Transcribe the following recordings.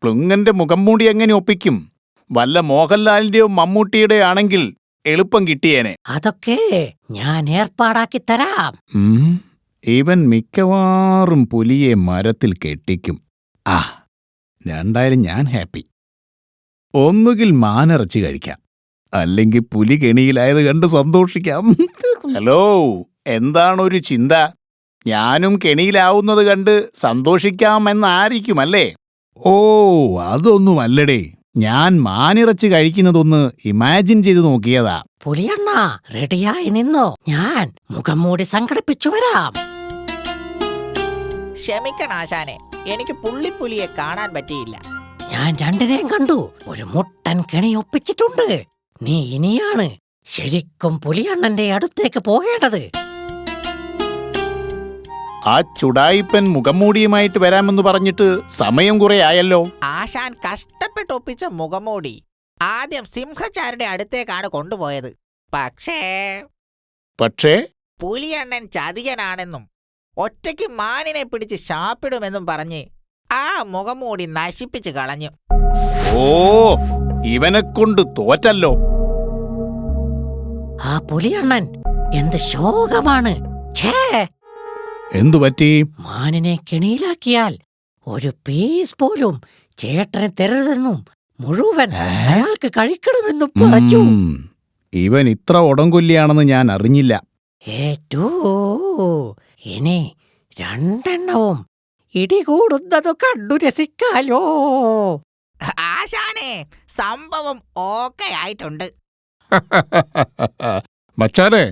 പ്ലുങ്ങന്റെ മുഖം മൂടി എങ്ങനെ ഒപ്പിക്കും? വല്ല മോഹൻലാലിന്റെയോ മമ്മൂട്ടിയുടെയോ ആണെങ്കിൽ എളുപ്പം കിട്ടിയേനെ. അതൊക്കെ ഞാൻ ഏർപ്പാടാക്കി തരാം. ഇവൻ മിക്കവാറും പുലിയെ മരത്തിൽ കെട്ടിക്കും. രണ്ടായാലും ഞാൻ ഹാപ്പി. ഒന്നുകിൽ മാനിറച്ചി കഴിക്കാം, അല്ലെങ്കിൽ പുലി കെണിയിലായത് കണ്ട് സന്തോഷിക്കാം. ഹലോ, എന്താണൊരു ചിന്ത? ഞാനും കെണിയിലാവുന്നത് കണ്ട് സന്തോഷിക്കാമെന്നായിരിക്കുമല്ലേ? ഓ, അതൊന്നുമല്ലടേ. ഞാൻ മാനിറച്ചി കഴിക്കുന്നതൊന്ന് ഇമാജിൻ ചെയ്ത് നോക്കിയതാ. പുലിയണ്ണ റെഡിയായി നിന്നോ, ഞാൻ മുഖം മൂടി സംഘടിപ്പിച്ചു വരാം. ക്ഷമിക്കണാശാനെ, എനിക്ക് പുള്ളിപ്പുലിയെ കാണാൻ പറ്റിയില്ല. ഞാൻ രണ്ടിനെയും കണ്ടു. ഒരു മുട്ടൻ കെണി ഒപ്പിച്ചിട്ടുണ്ട്. നീ ഇനിയാണ് ശരിക്കും പുലിയണ്ണന്റെ അടുത്തേക്ക് പോകേണ്ടത്. ആ ചുടായിപ്പൻ മുഖംമൂടിയുമായിട്ട് വരാമെന്ന് പറഞ്ഞിട്ട് സമയം കുറെ ആയല്ലോ. ആശാൻ കഷ്ടപ്പെട്ട് ഒപ്പിച്ച മുഖംമൂടി ആദ്യം സിംഹച്ചാരുടെ അടുത്തേക്കാണ് കൊണ്ടുപോയത്. പക്ഷേ പുലിയണ്ണൻ ചതിയനാണെന്നും ഒറ്റയ്ക്ക് മാനിനെ പിടിച്ച് ശാപ്പിടുമെന്നും പറഞ്ഞ് ആ മുഖംമൂടി നശിപ്പിച്ചു കളഞ്ഞു. ഓ, ഇവനെ കൊണ്ട് തോറ്റല്ലോ. ആ പുലിയണ്ണൻ എന്ത് ശോകമാണ്. എന്തുപറ്റി? മാനിനെ കെണിയിലാക്കിയാൽ ഒരു പീസ് പോലും ചേട്ടന് തരരുതെന്നും മുഴുവൻ അയാൾക്ക് കഴിക്കണമെന്നും പറഞ്ഞു. ഇവൻ ഇത്ര ഉടങ്കൊല്ലിയാണെന്ന് ഞാൻ അറിഞ്ഞില്ല. ഇനി രണ്ടെണ്ണവും ഇടികൂടുന്നത് കണ്ടു രസിക്കാലോ. ആശാനെ, സംഭവം ഓക്കെ ആയിട്ടുണ്ട്. മച്ചാനെ,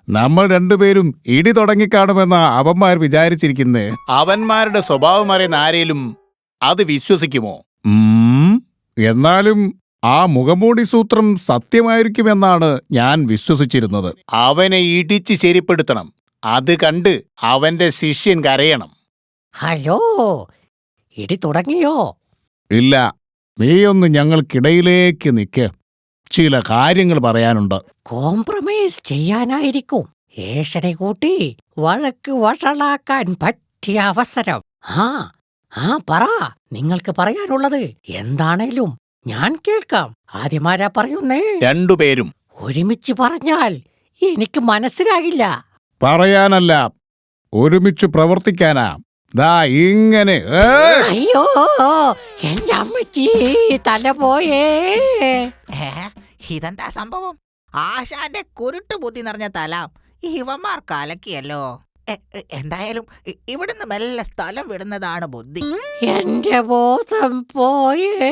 നമ്മൾ രണ്ടുപേരും ഇടി തുടങ്ങിക്കാണുമെന്ന അവന്മാർ വിചാരിച്ചിരിക്കുന്നേ. അവന്മാരുടെ സ്വഭാവം അറിയുന്ന ആരേലും അത് വിശ്വസിക്കുമോ? എന്നാലും ആ മുഖംമൂടി സൂത്രം സത്യമായിരിക്കുമെന്നാണ് ഞാൻ വിശ്വസിച്ചിരുന്നത്. അവനെ ഇടിച്ച് ശരിപ്പെടുത്തണം. അത് കണ്ട് അവന്റെ ശിഷ്യൻ കരയണം. ഹലോ, ഇടി തുടങ്ങിയോ? ഇല്ല, നീയൊന്ന് ഞങ്ങൾക്കിടയിലേക്ക് നിൽക്ക്. ചില കാര്യങ്ങൾ പറയാനുണ്ട്. കോംപ്രമൈസ് ചെയ്യാനായിരിക്കും ഏഷണി കൂട്ടി വഴക്ക് വഷളാക്കാൻ പറ്റിയ അവസരം. പറ, നിങ്ങൾക്ക് പറയാനുള്ളത് എന്താണേലും ഞാൻ കേൾക്കാം. ആദ്യമാരാ പറയുന്നേ? രണ്ടുപേരും ഒരുമിച്ച് പറഞ്ഞാൽ എനിക്ക് മനസ്സിലാകില്ല. പറയാനല്ല, ഒരുമിച്ച് പ്രവർത്തിക്കാനാ. ദാ ഇങ്ങനെ. അയ്യോ, എന്റെ അമ്മച്ചി തല പോയേ. ഇതെന്താ സംഭവം? ആശാന്റെ കുരുട്ടു ബുദ്ധി നിറഞ്ഞ തല ഇവന്മാർ കലക്കിയല്ലോ. എന്തായാലും ഇവിടുന്ന് മെല്ലെ സ്ഥലം വിടുന്നതാണ് ബുദ്ധി. എന്റെ ബോധം പോയേ.